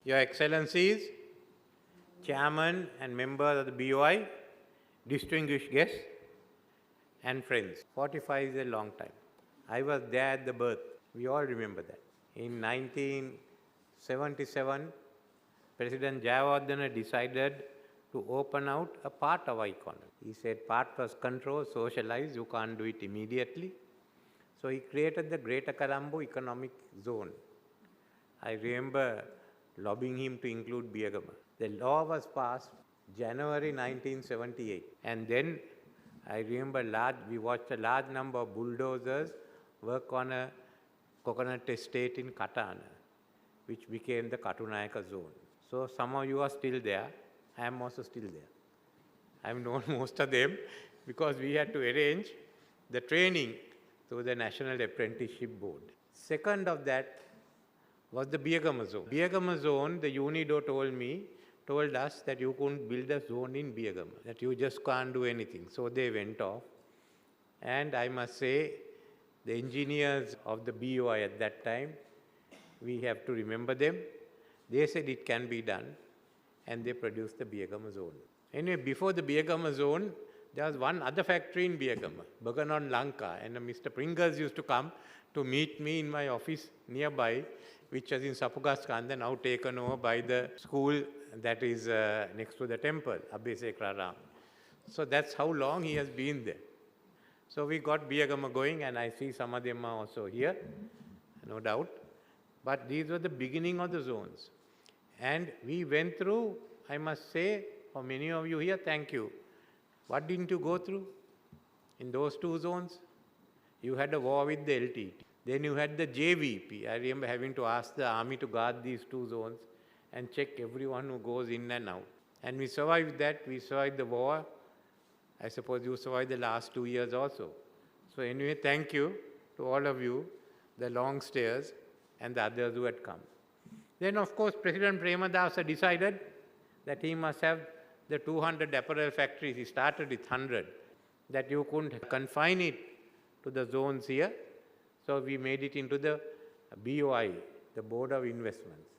Your Excellencies, Chairman and members of the BOI, distinguished guests and friends. 45 is a long time. I was there at the birth. We all remember that. In 1977, President Jayawardena decided to open out a part of our economy. He said part was control, socialize, you can't do it immediately. So he created the Greater Colombo Economic Zone. I remember lobbying him to include Biagama. The law was passed January 1978. And then I remember we watched a large number of bulldozers work on a coconut estate in Katana, which became the Katunayaka zone. So some of you are still there. I am also still there. I have known most of them because we had to arrange the training through the National Apprenticeship Board. Second of that was the Biagama zone. Biagama zone, the UNIDO told us that you couldn't build a zone in Biagama, that you just can't do anything. So they went off. And I must say, the engineers of the BOI at that time, we have to remember them. They said it can be done, and they produced the Biagama zone. Anyway, before the Biagama zone, there was one other factory in Biagama, Baganon Lanka, and Mr. Pringles used to come to meet me in my office nearby, which was in Sapugaskanda, now taken over by the school that is next to the temple, Abhisekra Ram. So that's how long he has been there. So we got Biagama going, and I see some of them are also here, no doubt. But these were the beginning of the zones. And we went through, I must say, for many of you here, thank you. What didn't you go through in those two zones? You had a war with the LTT. Then you had the JVP. I remember having to ask the army to guard these two zones and check everyone who goes in and out. And we survived that. We survived the war. I suppose you survived the last 2 years also. So anyway, thank you to all of you, the long stayers and the others who had come. Then, of course, President Premadasa decided that he must have the 200 apparel factories. He started with 100, that you couldn't confine it to the zones here. So we made it into the BOI, the Board of Investments.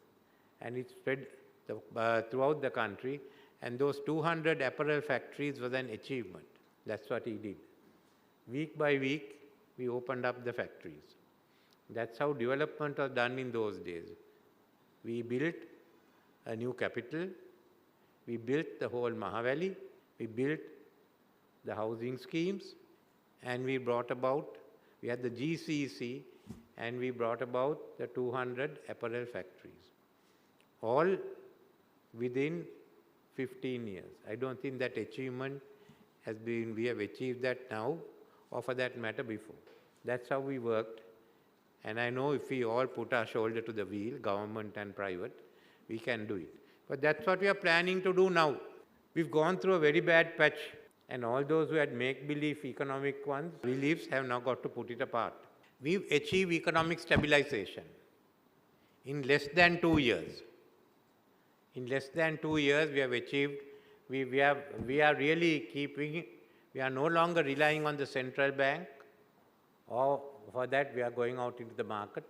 And it spread throughout the country. And those 200 apparel factories was an achievement. That's what he did. Week by week, we opened up the factories. That's how development was done in those days. We built a new capital. We built the whole Mahavalley. We built the housing schemes. And we brought about, we had the GCC, and we brought about the 200 apparel factories. All within 15 years. I don't think that achievement has been, we have achieved that now, or for that matter before. That's how we worked. And I know if we all put our shoulder to the wheel, government and private, we can do it. But that's what we are planning to do now. We've gone through a very bad patch, and all those who had make-believe economic beliefs have now got to put it apart. We've achieved economic stabilization in less than 2 years. In less than 2 years, we have achieved, we are really keeping, we are no longer relying on the central bank, or for that we are going out into the market.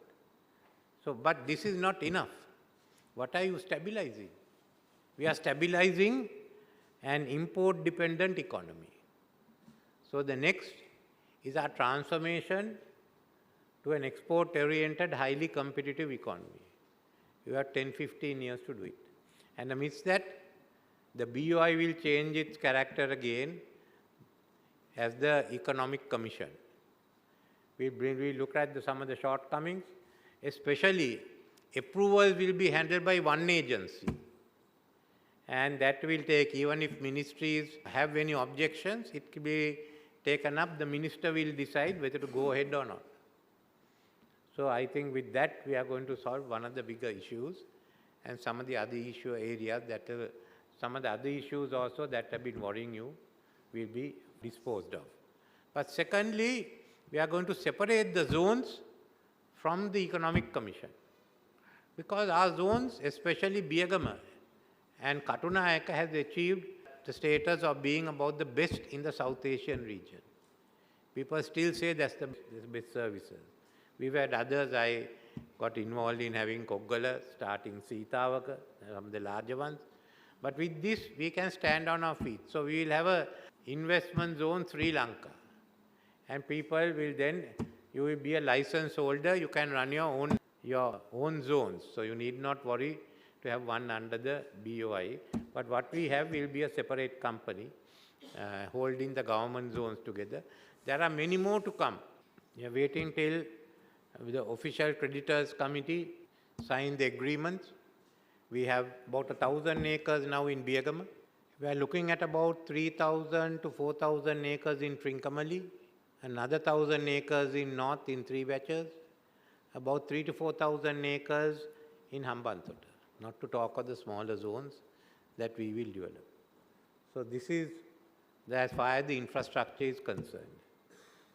So, but this is not enough. What are you stabilizing? We are stabilizing an import-dependent economy. So the next is our transformation to an export-oriented, highly competitive economy. You have 10-15 years to do it. And amidst that, the BOI will change its character again as the Economic Commission. We look at some of the shortcomings, especially approvals will be handled by one agency. And that will take, even if ministries have any objections, it can be taken up, the minister will decide whether to go ahead or not. So I think with that, we are going to solve one of the bigger issues. And some of the other issue areas some of the other issues also that have been worrying you will be disposed of. But secondly, we are going to separate the zones from the Economic Commission. Because our zones, especially Biagama and Katunayaka, has achieved the status of being about the best in the South Asian region. People still say that's the best services. We've had others, I got involved in having Koggala, starting Sitawaka, some of the larger ones. But with this, we can stand on our feet. So we will have a investment zone Sri Lanka. And people will then, you will be a license holder, you can run your own zones. So you need not worry to have one under the BOI. But what we have will be a separate company holding the government zones together. There are many more to come. We are waiting till the official creditors committee sign the agreements. We have about 1,000 acres now in Biagama. We are looking at about 3,000 to 4,000 acres in Trincomalee, another 1,000 acres in north in 3 batches, about 3,000 to 4,000 acres in Hambantota, not to talk of the smaller zones that we will develop. So this is as far as the infrastructure is concerned.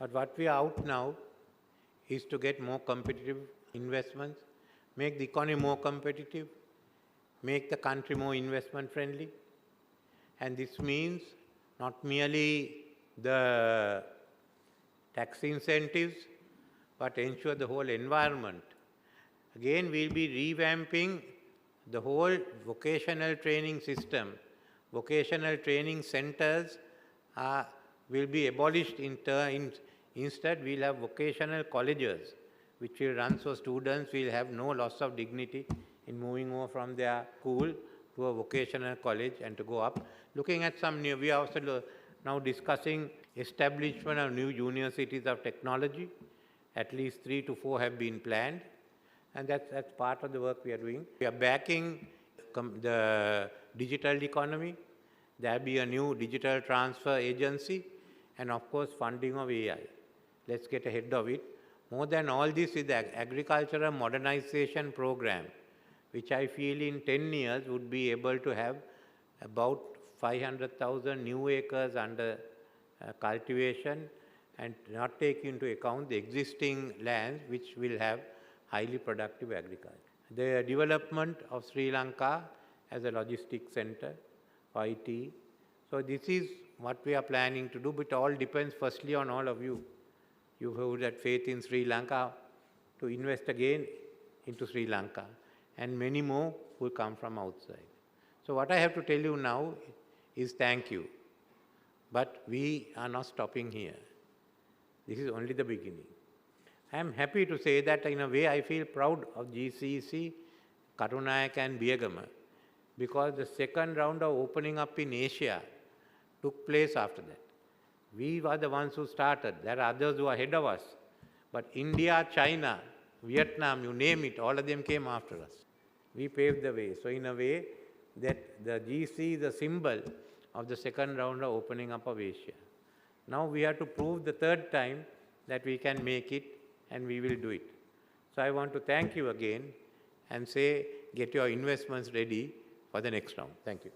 But what we are out now is to get more competitive investments, make the economy more competitive, make the country more investment friendly. And this means not merely the tax incentives, but ensure the whole environment. Again, we'll be revamping the whole vocational training system. Vocational training centers will be abolished instead we'll have vocational colleges which will run so students will have no loss of dignity in moving over from their school to a vocational college and to go up. Looking at some new, we are also now discussing establishment of new universities of technology. At least 3 to 4 have been planned, and that's part of the work we are doing. We are backing the digital economy. There will be a new digital transfer agency, and of course funding of AI. Let's get ahead of it. More than all this is the agricultural modernization program, which I feel in 10 years would be able to have about 500,000 new acres under cultivation and not take into account the existing lands which will have highly productive agriculture. The development of Sri Lanka as a logistics center, IT. So this is what we are planning to do, but it all depends firstly on all of you. You who had faith in Sri Lanka to invest again into Sri Lanka, and many more will come from outside. So what I have to tell you now is thank you. But we are not stopping here. This is only the beginning. I am happy to say that in a way I feel proud of GCC, Karunayaka and Biagama, because the second round of opening up in Asia took place after that. We were the ones who started. There are others who are ahead of us. But India, China, Vietnam, you name it, all of them came after us. We paved the way. So in a way, that the GC is a symbol of the second round of opening up of Asia. Now we have to prove the third time that we can make it, and we will do it. So I want to thank you again and say, get your investments ready for the next round. Thank you.